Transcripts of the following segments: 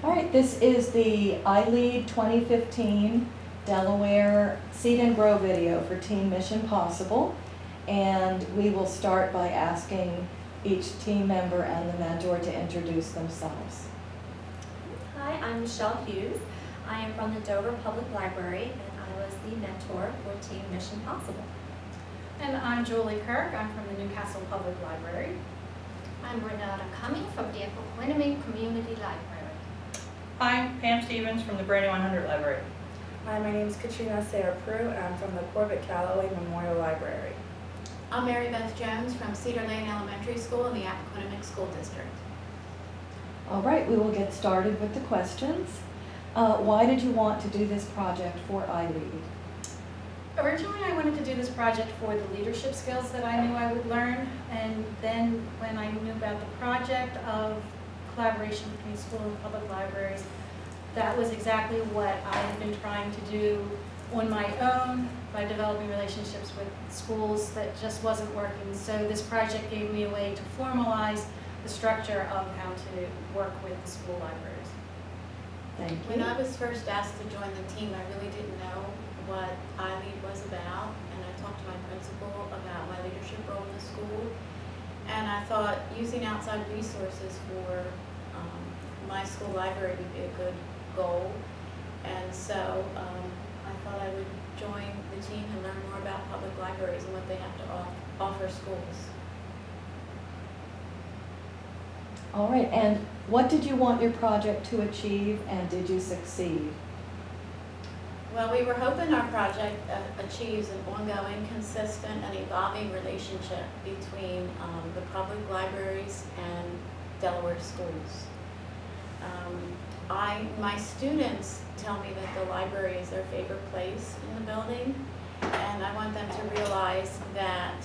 All right, this is the iLead 2015 Delaware Seed and Grow video for Team Mission Possible. And we will start by asking each team member and the mentor to introduce themselves. Hi, I'm Michelle Hughes. I am from the Dover Public Library and I was the mentor for Team Mission Possible. And I'm Julie Kirk. I'm from the Newcastle Public Library. I'm Renata Cumming from the Equanimate Community Library. Hi, Pam Stevens from the Brady 100 Library. Hi, my name is Katrina Sayre Prue and I'm from the Corbett Calloway Memorial Library. I'm Mary Beth Jones from Cedar Lane Elementary School in the Equanimate School District. All right, we will get started with the questions. Why did you want to do this project for iLead? Originally, I wanted to do this project for the leadership skills that I knew I would learn. And then when I knew about the project of collaboration between school and public libraries, that was exactly what I had been trying to do on my own by developing relationships with schools that just wasn't working. So this project gave me a way to formalize the structure of how to work with the school libraries. Thank you. When I was first asked to join the team, I really didn't know what iLead was about, and I talked to my principal about my leadership role in the school, and I thought using outside resources for my school library would be a good goal, and so I thought I would join the team and learn more about public libraries and what they have to offer schools. All right, and what did you want your project to achieve, and did you succeed? Well, we were hoping our project achieves an ongoing, consistent, and evolving relationship between the public libraries and Delaware schools. My students tell me that the library is their favorite place in the building, and I want them to realize that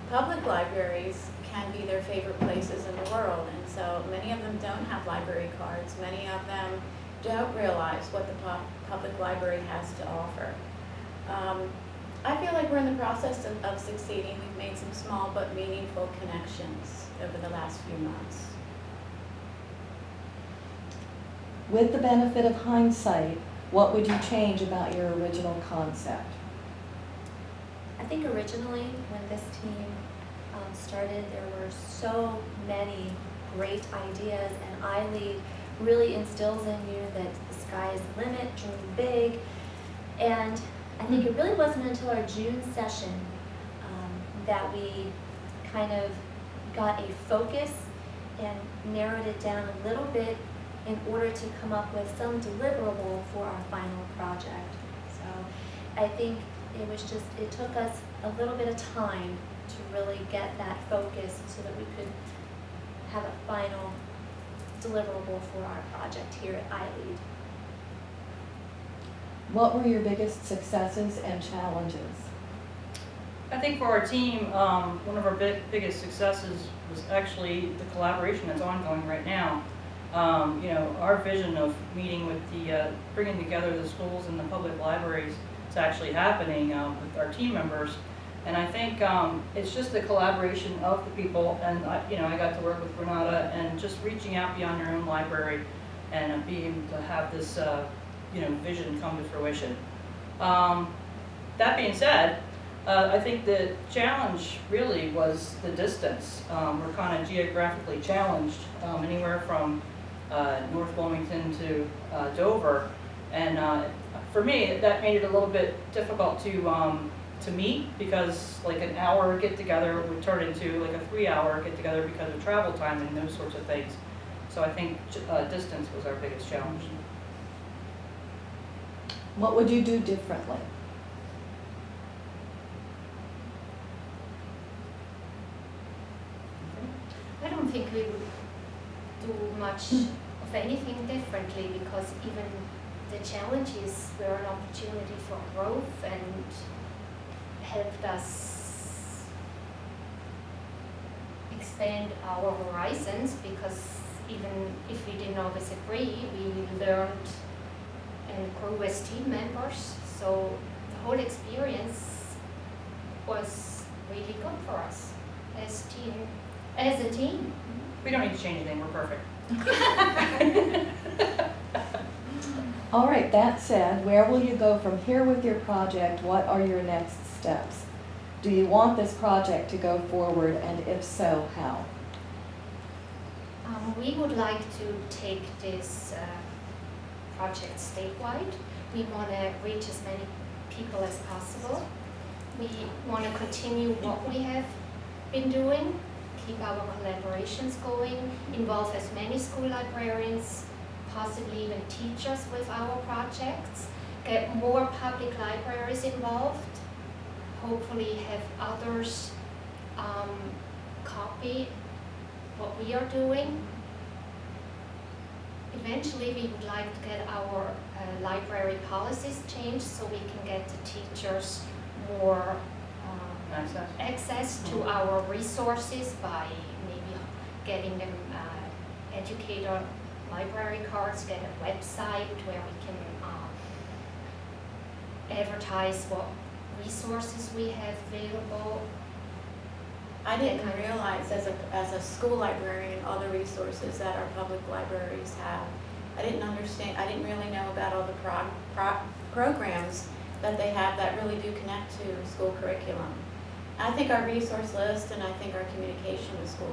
public libraries can be their favorite places in the world, and so many of them don't have library cards. Many of them don't realize what the public library has to offer. I feel like we're in the process of succeeding. We've made some small but meaningful connections over the last few months. With the benefit of hindsight, what would you change about your original concept? I think originally when this team started, there were so many great ideas, and iLead really instills in you that the sky is the limit, dream big. And I think it really wasn't until our June session that we kind of got a focus and narrowed it down a little bit in order to come up with some deliverable for our final project. So I think it took us a little bit of time to really get that focus so that we could have a final deliverable for our project here at iLead. What were your biggest successes and challenges? I think for our team, one of our biggest successes was actually the collaboration that's ongoing right now. Our vision of meeting with bringing together the schools and the public libraries is actually happening with our team members. And I think it's just the collaboration of the people, and I got to work with Renata and just reaching out beyond your own library and being able to have this vision come to fruition. That being said, I think the challenge really was the distance. We're kind of geographically challenged, anywhere from North Wilmington to Dover, and for me that made it a little bit difficult to meet, because like an hour get together would turn into like a 3-hour get together because of travel time and those sorts of things. So I think distance was our biggest challenge. What would you do differently? I don't think we would do much of anything differently, because even the challenges were an opportunity for growth and helped us expand our horizons, because even if we didn't always agree, we learned and grew as team members. So the whole experience was really good for us as a team. We don't need to change anything, we're perfect. All right, that said, where will you go from here with your project? What are your next steps? Do you want this project to go forward, and if so, how? We would like to take this project statewide. We want to reach as many people as possible. We want to continue what we have been doing, keep our collaborations going, involve as many school librarians, possibly even teachers with our projects, get more public libraries involved, hopefully have others copy what we are doing. Eventually, we would like to get our library policies changed so we can get the teachers more access to our resources by maybe getting them educator library cards, get a website where we can advertise what resources we have available. I didn't realize as a school librarian all the resources that our public libraries have. I didn't understand, I didn't really know about all the programs that they have that really do connect to school curriculum. I think our resource list and I think our communication with school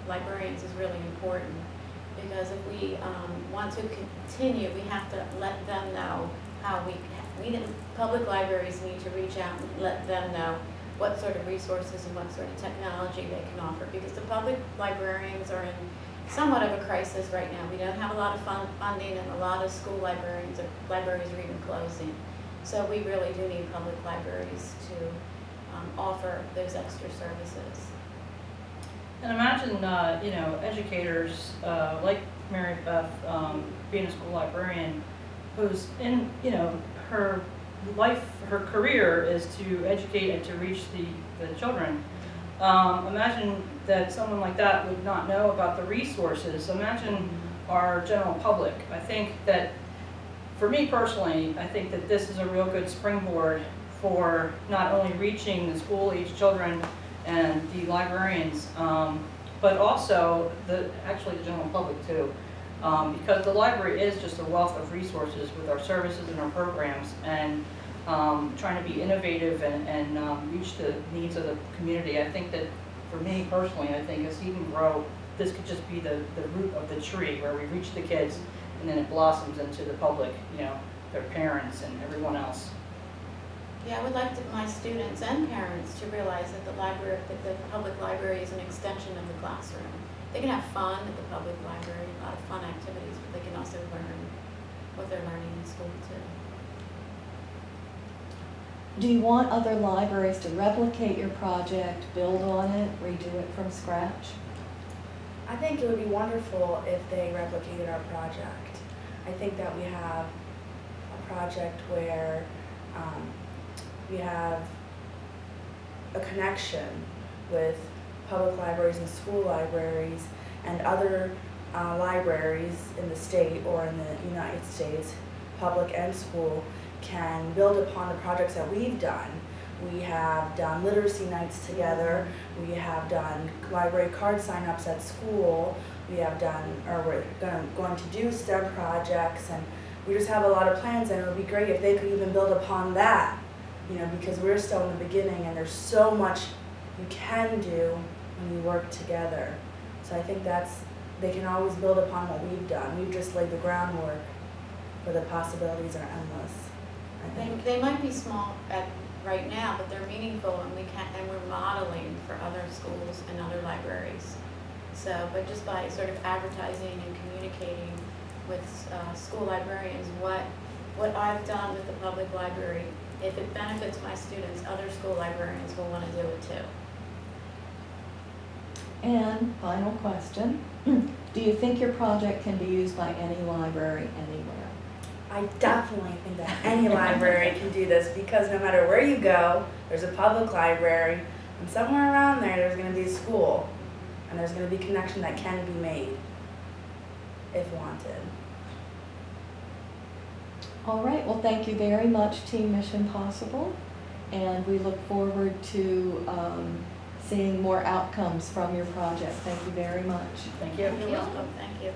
librarians is really important, because if we want to continue, we have to let them know how public libraries need to reach out and let them know what sort of resources and what sort of technology they can offer, because the public librarians are in somewhat of a crisis right now. We don't have a lot of funding, and a lot of school libraries are even closing. So we really do need public libraries to offer those extra services. And imagine, educators like Mary Beth being a school librarian, who's in, her life, her career is to educate and to reach the children. Imagine that someone like that would not know about the resources. Imagine our general public. I think that, for me personally, I think that this is a real good springboard for not only reaching the school-age children and the librarians, but also actually the general public too. Because the library is just a wealth of resources with our services and our programs, and trying to be innovative and reach the needs of the community. I think that, for me personally, I think as he can grow, this could just be the root of the tree where we reach the kids and then it blossoms into the public, their parents and everyone else. Yeah, I would like my students and parents to realize that the public library is an extension of the classroom. They can have fun at the public library, a lot of fun activities, but they can also learn what they're learning in school too. Do you want other libraries to replicate your project, build on it, redo it from scratch? I think it would be wonderful if they replicated our project. I think that we have a project where we have a connection with public libraries and school libraries and other libraries in the state or in the United States, public and school, can build upon the projects that we've done. We have done literacy nights together, we have done library card sign-ups at school, we have done, or we're going to do STEM projects, and we just have a lot of plans, and it would be great if they could even build upon that, because we're still in the beginning and there's so much you can do when you work together. So I think they can always build upon what we've done. We've just laid the groundwork, but the possibilities are endless, I think. They might be small right now, but they're meaningful, and we're modeling for other schools and other libraries. So, but just by sort of advertising and communicating with school librarians what I've done with the public library, if it benefits my students, other school librarians will want to do it too. And final question, do you think your project can be used by any library anywhere? I definitely think that any library can do this, because no matter where you go, there's a public library, and somewhere around there's going to be a school, and there's going to be connection that can be made if wanted. All right, well, thank you very much, Team Mission Possible, and we look forward to seeing more outcomes from your project. Thank you very much. Thank you. You're welcome, thank you.